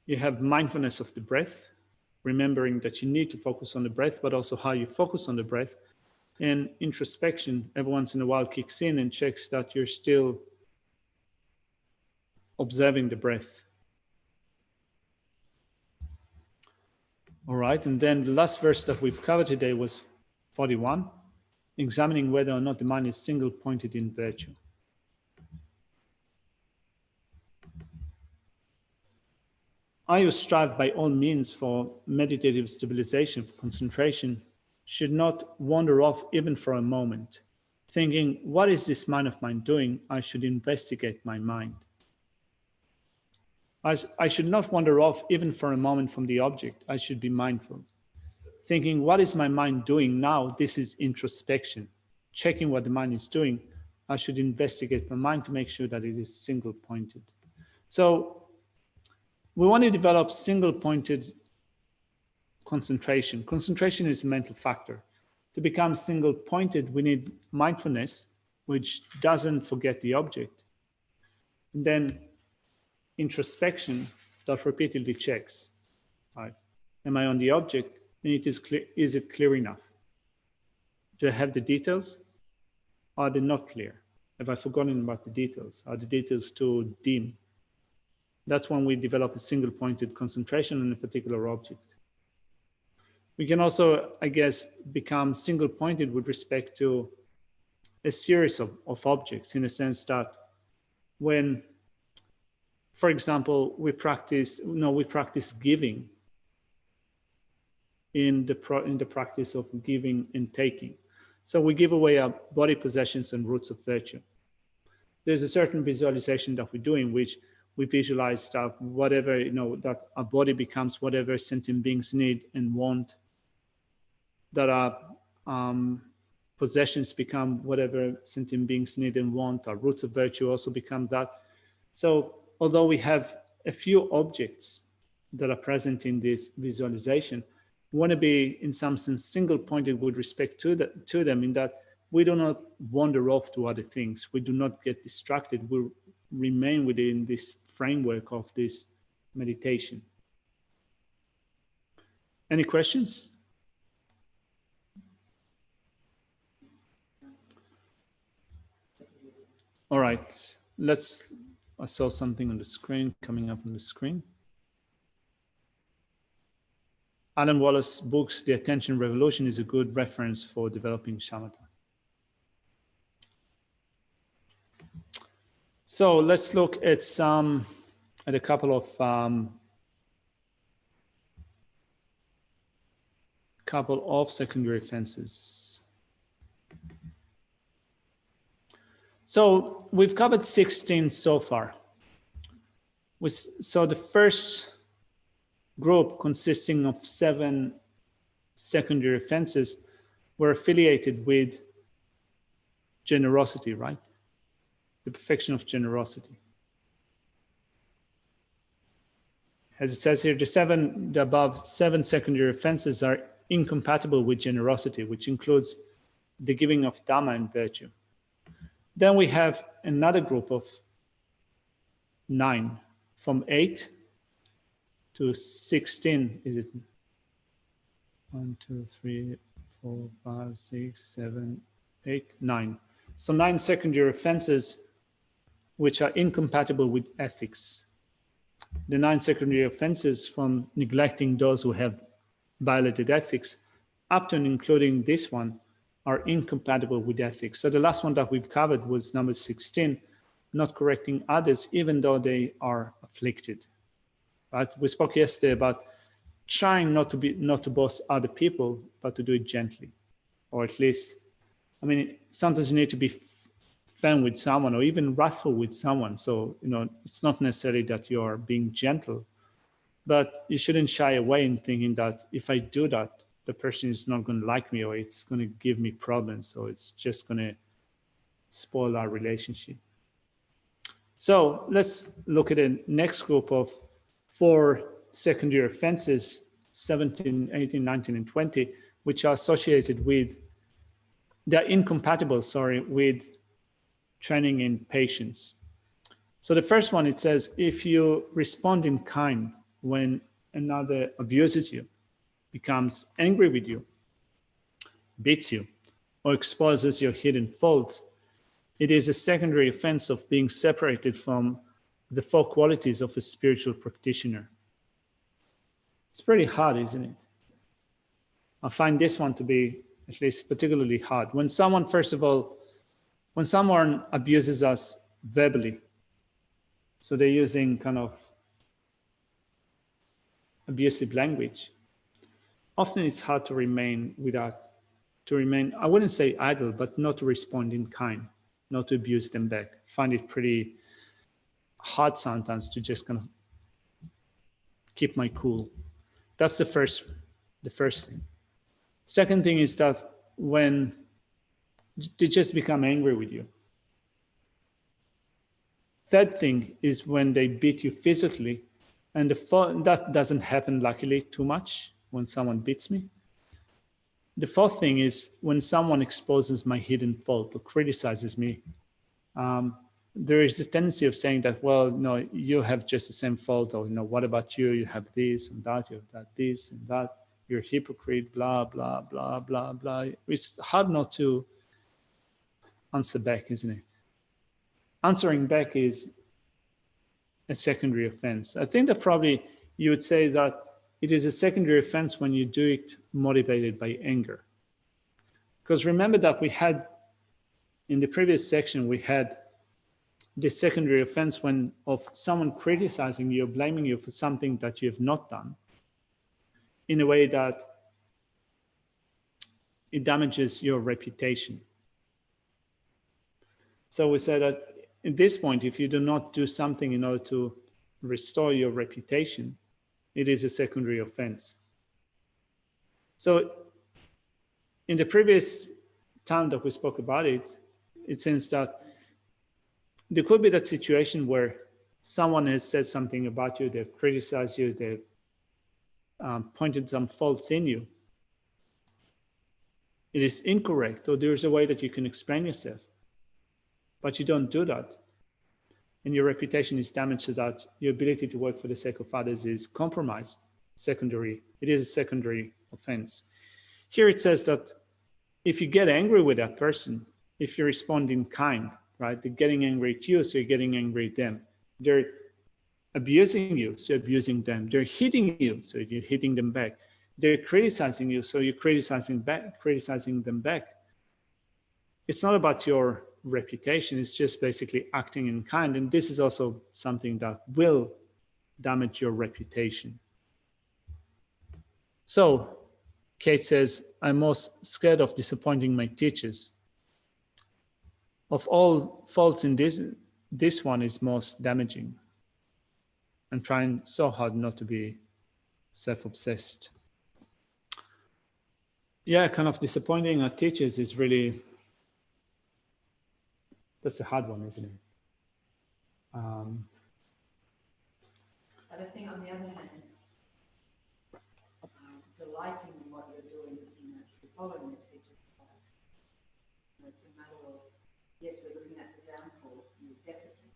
Speaker 2: you have mindfulness of the breath, remembering that you need to focus on the breath, but also how you focus on the breath. And introspection every once in a while kicks in and checks that you're still observing the breath. All right, and then the last verse that we've covered today was 41, examining whether or not the mind is single-pointed in virtue. I who strive by all means for meditative stabilization, for concentration, should not wander off even for a moment, thinking, what is this mind of mine doing? I should investigate my mind. I should not wander off even for a moment from the object. I should be mindful. Thinking, what is my mind doing now? This is introspection. Checking what the mind is doing. I should investigate my mind to make sure that it is single-pointed. So we want to develop single-pointed concentration. Concentration is a mental factor. To become single-pointed, we need mindfulness, which doesn't forget the object. And then introspection that repeatedly checks, right? Am I on the object? And it is clear, is it clear enough? Do I have the details? Are they not clear? Have I forgotten about the details? Are the details too dim? That's when we develop a single-pointed concentration on a particular object. We can also, I guess, become single-pointed with respect to a series of objects, in a sense that when, for example, we practice giving in the practice of giving and taking. So we give away our body possessions and roots of virtue. There's a certain visualization that we do in which we visualize that whatever, that our body becomes whatever sentient beings need and want, that our possessions become whatever sentient beings need and want, our roots of virtue also become that. So although we have a few objects that are present in this visualization, we want to be in some sense single-pointed with respect to them, in that we do not wander off to other things. We do not get distracted. We remain within this framework of this meditation. Any questions? All right, I saw something on the screen, coming up on the screen. Alan Wallace's books, The Attention Revolution, is a good reference for developing shamatha. So let's look at a couple of secondary offenses. So we've covered 16 so far. So the first group, consisting of 7 secondary offenses, were affiliated with generosity, right? The perfection of generosity. As it says here, the above 7 secondary offenses are incompatible with generosity, which includes the giving of Dhamma and virtue. Then we have another group of 9, from 8 to 16. Is it 1, 2, 3, 4, 5, 6, 7, 8, 9? So 9 secondary offenses which are incompatible with ethics. The 9 secondary offenses, from neglecting those who have violated ethics up to and including this one, are incompatible with ethics. So the last one that we've covered was number 16, not correcting others even though they are afflicted. Right? We spoke yesterday about trying not to boss other people, but to do it gently, or at least, sometimes you need to be firm with someone or even wrathful with someone. So, it's not necessarily that you're being gentle, but you shouldn't shy away in thinking that if I do that, the person is not going to like me, or it's going to give me problems, or it's just going to spoil our relationship. So let's look at the next group of 4 secondary offenses, 17, 18, 19, and 20, which are associated with, they're incompatible, with training in patience. So the first one, it says, if you respond in kind when another abuses you, becomes angry with you, beats you, or exposes your hidden faults, it is a secondary offense of being separated from the 4 qualities of a spiritual practitioner. It's pretty hard, isn't it? I find this one to be at least particularly hard. When someone abuses us verbally, so they're using kind of abusive language, often it's hard to remain, I wouldn't say idle, but not to respond in kind, not to abuse them back. I find it pretty hard sometimes to just kind of keep my cool. That's the first thing. Second thing is that when they just become angry with you. Third thing is when they beat you physically, and that doesn't happen luckily too much when someone beats me. The fourth thing is when someone exposes my hidden fault or criticizes me. There is a tendency of saying that, well, no, you have just the same fault, or, what about you? You have this and that, you have that, this and that. You're a hypocrite, blah, blah, blah, blah, blah. It's hard not to answer back, isn't it? Answering back is a secondary offense. I think that probably you would say that it is a secondary offense when you do it motivated by anger. Because remember that we had, in the previous section, we had the secondary offense of someone criticizing you or blaming you for something that you have not done in a way that it damages your reputation. So we said that at this point, if you do not do something in order to restore your reputation, it is a secondary offense. So in the previous time that we spoke about it, it seems that there could be that situation where someone has said something about you, they've criticized you, they've pointed some faults in you. It is incorrect, or there's a way that you can explain yourself, but you don't do that. And your reputation is damaged, so that your ability to work for the sake of others is compromised. It is a secondary offense. Here it says that if you get angry with that person, if you respond in kind, right? They're getting angry at you, so you're getting angry at them. They're abusing you, so you're abusing them. They're hitting you, so you're hitting them back. They're criticizing you, so you're criticizing them back. It's not about your reputation, it's just basically acting in kind. And this is also something that will damage your reputation. So Kate says, I'm most scared of disappointing my teachers. Of all faults in this one is most damaging. I'm trying so hard not to be self-obsessed. Yeah, kind of disappointing our teachers is really, that's a hard one, isn't it?
Speaker 1: But I think on the other hand, delighting in what you're doing, actually following the teacher's advice. It's a matter of, yes, we're looking at the downfall and the deficit,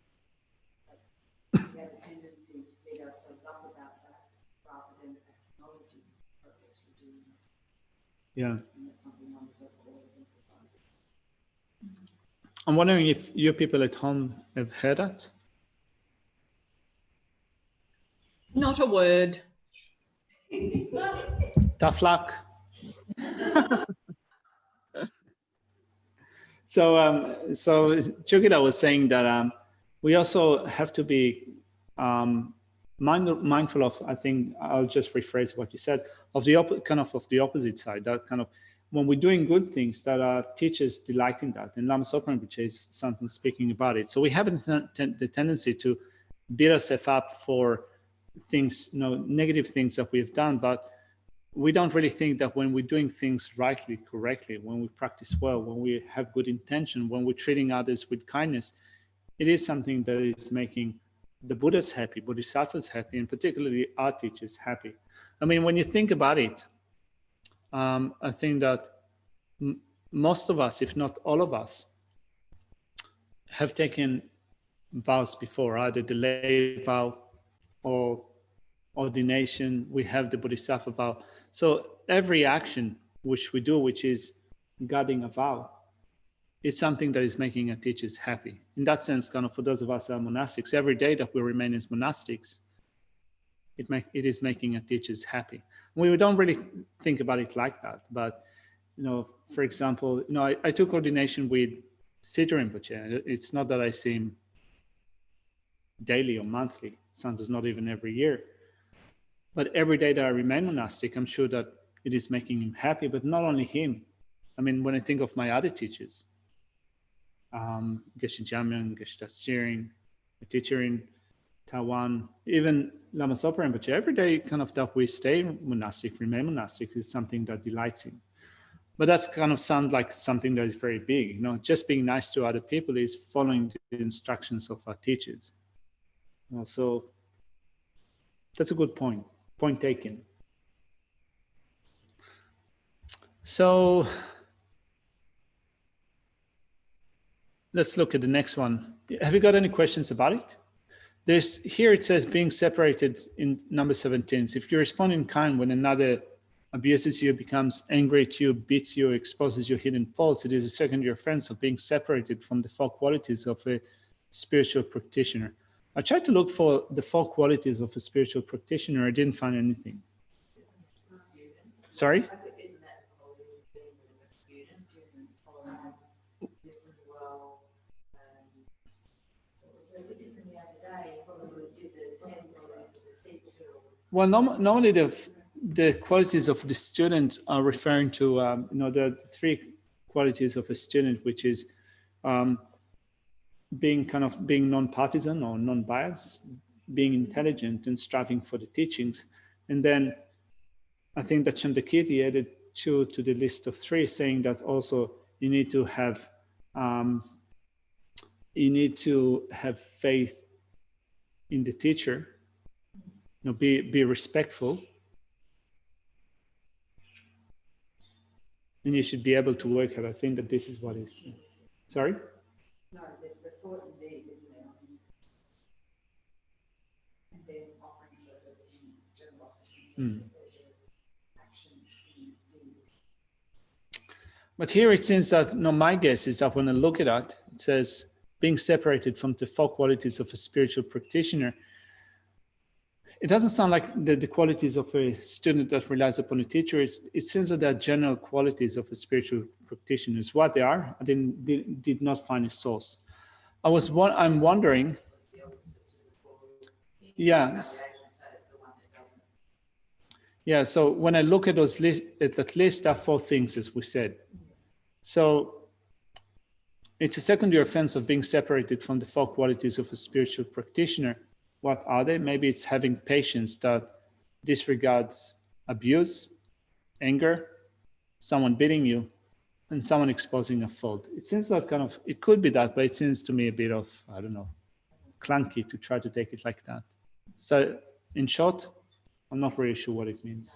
Speaker 1: but we have a tendency to beat ourselves up about that rather than acknowledging the progress we're doing.
Speaker 2: Yeah.
Speaker 1: And that's something one is always emphasizing.
Speaker 2: I'm wondering if you people at home have heard that?
Speaker 8: Not a word.
Speaker 2: Tough luck. So Chugida was saying that we also have to be mindful of, I think I'll just rephrase what you said, of the opposite side, that kind of when we're doing good things, that our teachers delight in that. And Lama Sopran, which is something speaking about it. So we have the tendency to beat ourselves up for things, negative things that we've done, but we don't really think that when we're doing things rightly, correctly, when we practice well, when we have good intention, when we're treating others with kindness, it is something that is making the Buddhas happy, Bodhisattvas happy, and particularly our teachers happy. I mean, when you think about it, I think that most of us, if not all of us, have taken vows before, either the lay vow or ordination. We have the Bodhisattva vow. So every action which we do, which is guarding a vow, is something that is making our teachers happy. In that sense, kind of for those of us who are monastics, every day that we remain as monastics, it is making our teachers happy. We don't really think about it like that, but for example, I took ordination with Siddha Rinpoche. It's not that I see him daily or monthly, sometimes not even every year. But every day that I remain monastic, I'm sure that it is making him happy, but not only him. I mean, when I think of my other teachers, Geshe Jamyang, Geshe Tashering, my teacher in Taiwan, even Lama Zopa Rinpoche, every day kind of that we stay monastic, remain monastic is something that delights him. But that's kind of sound like something that is very big. You know, just being nice to other people is following the instructions of our teachers. So that's a good point. Point taken. So let's look at the next one. Have you got any questions about it? There's here it says being separated in number 17. So if you respond in kind when another abuses you, becomes angry at you, beats you, exposes your hidden faults, it is a secondary offense of being separated from the four qualities of a spiritual practitioner. I tried to look for the four qualities of a spiritual practitioner. I didn't find anything. Sorry?
Speaker 1: I think isn't that the whole being a student following, listen well, what was it we did them the other day, probably we did the 10 qualities of the teacher.
Speaker 2: Well, normally the qualities of the student are referring to the three qualities of a student, which is being non-partisan or non-biased, being intelligent and striving for the teachings. And then I think that Chandakirti added 2 to the list of 3, saying that also you need to have faith in the teacher, be respectful, and you should be able to work it. I think that this is what is. Sorry?
Speaker 1: No, there's the thought and deed, isn't there? And then offering service in generosity, action in deed.
Speaker 2: But here it seems that, my guess is that when I look at that, it says being separated from the four qualities of a spiritual practitioner. It doesn't sound like the qualities of a student that relies upon a teacher. It seems that they are general qualities of a spiritual practitioner. It's what they are. I did not find a source. I'm wondering. Yeah. Yeah. So when I look at those that list, there are 4 things, as we said. So it's a secondary offense of being separated from the 4 qualities of a spiritual practitioner. What are they? Maybe it's having patience that disregards abuse, anger, someone beating you, and someone exposing a fault. It seems like it could be that, but it seems to me a bit of, I don't know, clunky to try to take it like that. So in short, I'm not really sure what it means.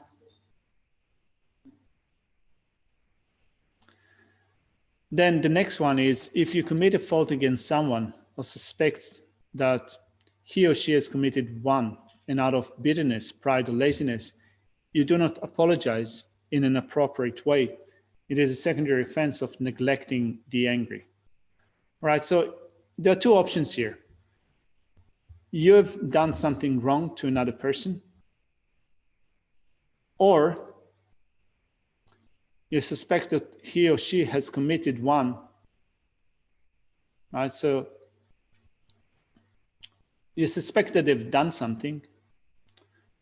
Speaker 2: Then the next one is, if you commit a fault against someone or suspect that he or she has committed one, and out of bitterness, pride, or laziness, you do not apologize in an appropriate way, it is a secondary offense of neglecting the angry. All right, so there are 2 options here. You've done something wrong to another person, or you suspect that he or she has committed one. All right, so you suspect that they've done something,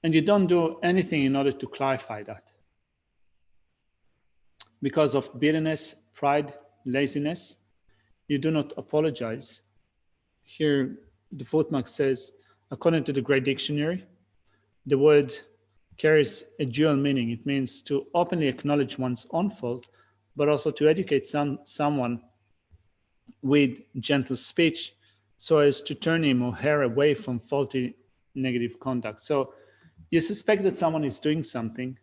Speaker 2: and you don't do anything in order to clarify that. Because of bitterness, pride, laziness, you do not apologize. Here, the footmark says, according to the Great Dictionary, the word carries a dual meaning. It means to openly acknowledge one's own fault, but also to educate someone with gentle speech so as to turn him or her away from faulty negative conduct. So you suspect that someone is doing something.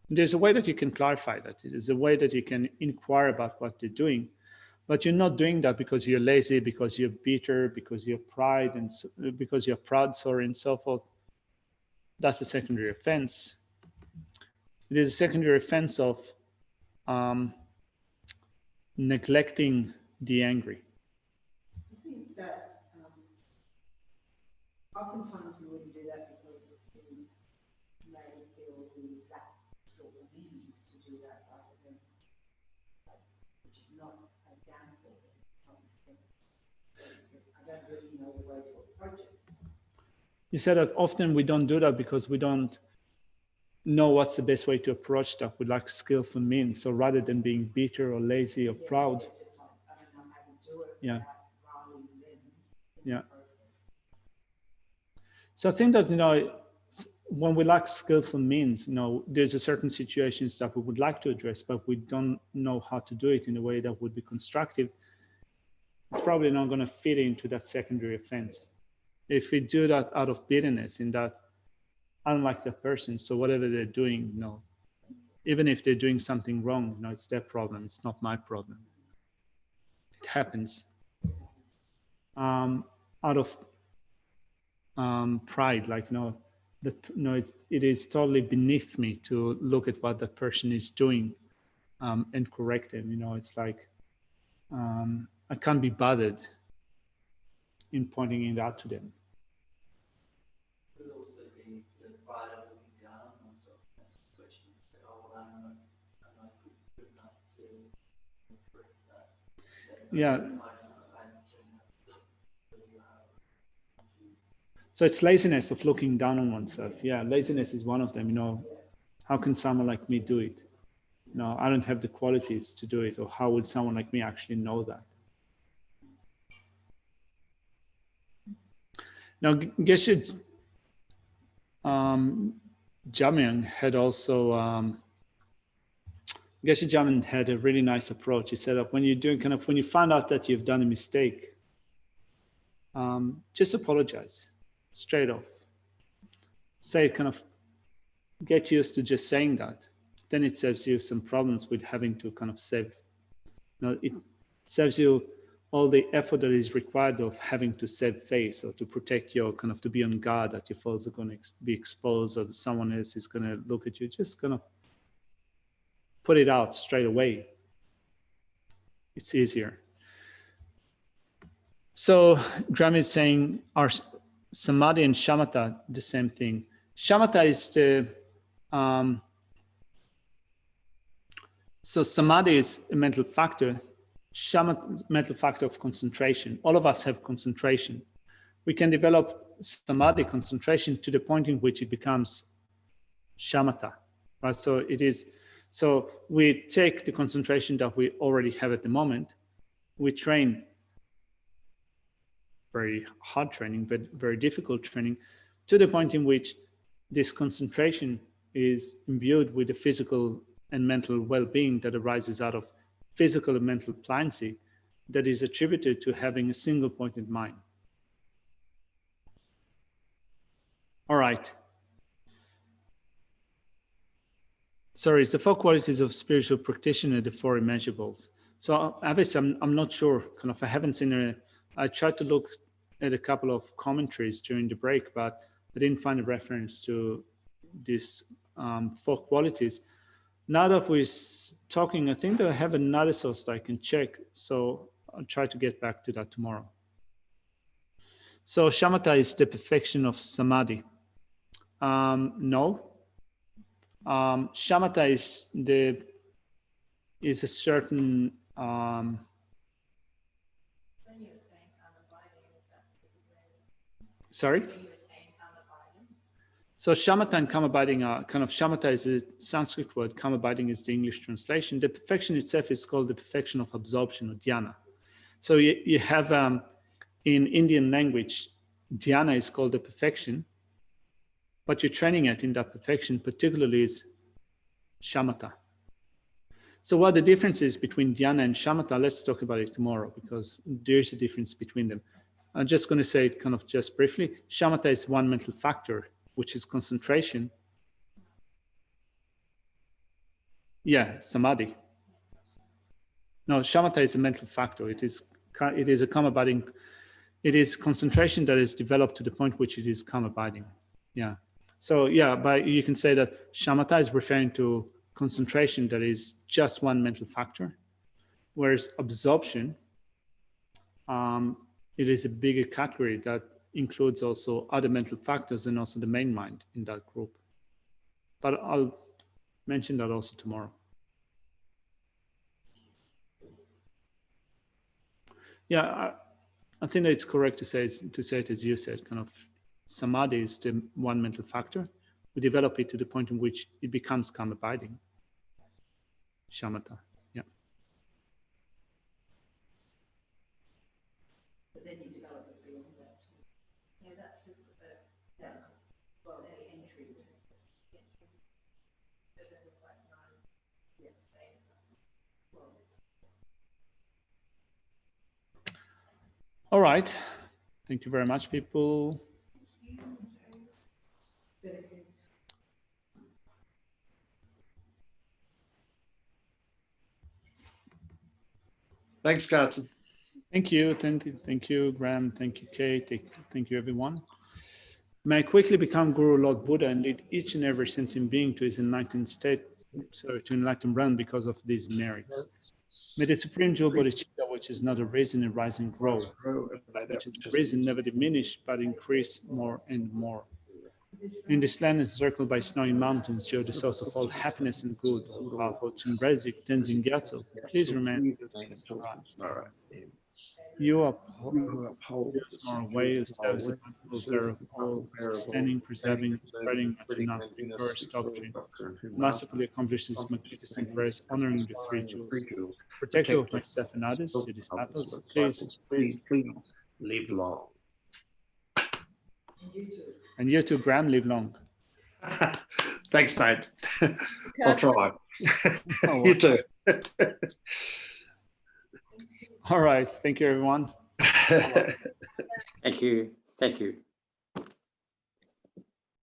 Speaker 2: There's a way that you can clarify that. There's a way that you can inquire about what they're doing, but you're not doing that because you're lazy, because you're bitter, because you're proud, and so forth. That's a secondary offense. It is a secondary offense of neglecting the angry.
Speaker 1: I think that oftentimes we wouldn't do that because we may feel we lack the means to do that rather than, which is not a downfall. I don't really know the way to approach it.
Speaker 2: You said that often we don't do that because we don't know what's the best way to approach that with like skillful means. So rather than being bitter or lazy or proud.
Speaker 1: Just like, I don't know how to do it
Speaker 2: Yeah.
Speaker 1: without rallying them in
Speaker 2: Yeah.
Speaker 1: the process.
Speaker 2: So I think that, when we lack skillful means, there's a certain situations that we would like to address, but we don't know how to do it in a way that would be constructive. It's probably not going to fit into that secondary offense. If we do that out of bitterness, in that I don't like that person, so whatever they're doing, even if they're doing something wrong, it's their problem. It's not my problem. It happens. Out of pride, it is totally beneath me to look at what that person is doing and correct them. It's like I can't be bothered in pointing it out to them.
Speaker 3: Could also be the pride of looking down on myself in that situation. Oh, well, I'm not good enough to correct that.
Speaker 2: Yeah. So it's laziness of looking down on oneself. Yeah, laziness is one of them. How can someone like me do it? I don't have the qualities to do it. Or how would someone like me actually know that? Now, Geshe Jamyang had also, Geshe Jamyang had a really nice approach. He said that when you find out that you've done a mistake, just apologize straight off. Say, get used to just saying that. Then it saves you some problems with having to save. It saves you all the effort that is required of having to save face or to protect your to be on guard that your faults are going to be exposed or that someone else is going to look at you. Just put it out straight away. It's easier. So Graham is saying, are samadhi and shamatha the same thing? Shamatha is the so samadhi is a mental factor. Shamatha, mental factor of concentration. All of us have concentration. We can develop samadhi concentration to the point in which it becomes shamatha. Right? So we take the concentration that we already have at the moment. We train very hard training, but very difficult training, to the point in which this concentration is imbued with the physical and mental well-being that arises out of physical and mental pliancy that is attributed to having a single pointed mind. All right. Sorry, it's the 4 qualities of spiritual practitioner, the 4 immeasurables. So obviously, I'm not sure, I haven't seen I tried to look at a couple of commentaries during the break, but I didn't find a reference to these 4 qualities. Now that we're talking, I think that I have another source that I can check. So I'll try to get back to that tomorrow. So shamatha is the perfection of samadhi. No. Shamatha is a certain sorry? So shamatha and calm abiding are shamatha is a Sanskrit word, calm abiding is the English translation. The perfection itself is called the perfection of absorption or dhyana. So you have, in Indian language, dhyana is called the perfection, but you're training it in that perfection, particularly is shamatha. So what the difference is between dhyana and shamatha, let's talk about it tomorrow, because there's a difference between them. I'm just going to say it just briefly. Shamatha is one mental factor, which is concentration. Yeah, samadhi. No, shamatha is a mental factor. It is a calm abiding. It is concentration that is developed to the point which it is calm abiding. Yeah. So yeah, but you can say that shamatha is referring to concentration that is just one mental factor, whereas absorption, it is a bigger category that includes also other mental factors and also the main mind in that group. But I'll mention that also tomorrow. Yeah, I think that it's correct to say it as you said, samadhi is the one mental factor. We develop it to the point in which it becomes calm abiding. Shamatha, yeah.
Speaker 1: But then you develop it beyond that. Yeah, that's just the first. That's
Speaker 2: All right. Thank you very much, people.
Speaker 6: Thanks, Carson.
Speaker 2: Thank you. Thank you, Graham. Thank you, Kate. Thank you, everyone. May I quickly become Guru Lord Buddha and lead each and every sentient being to his enlightened state, so to enlightened realm because of these merits. May the Supreme Jewel Bodhicitta, which is not a reason and rise and grow, which is a reason never diminish but increase more and more. In this land encircled by snowy mountains, you're the source of all happiness and good. Powerful Chenrezig Tenzin Gyatso, please remain with us. You uphold us more way of service of mindful bearer of all, sustaining, preserving, spreading much enough glorious doctrine. Masterfully accomplish these magnificent prayers, honoring the three jewels. Protector of myself and others, your disciples, please
Speaker 6: live long.
Speaker 2: And you too, Graham, live long.
Speaker 6: Thanks, mate. I'll try. You too.
Speaker 2: All right. Thank you, everyone.
Speaker 9: Thank you. Thank you.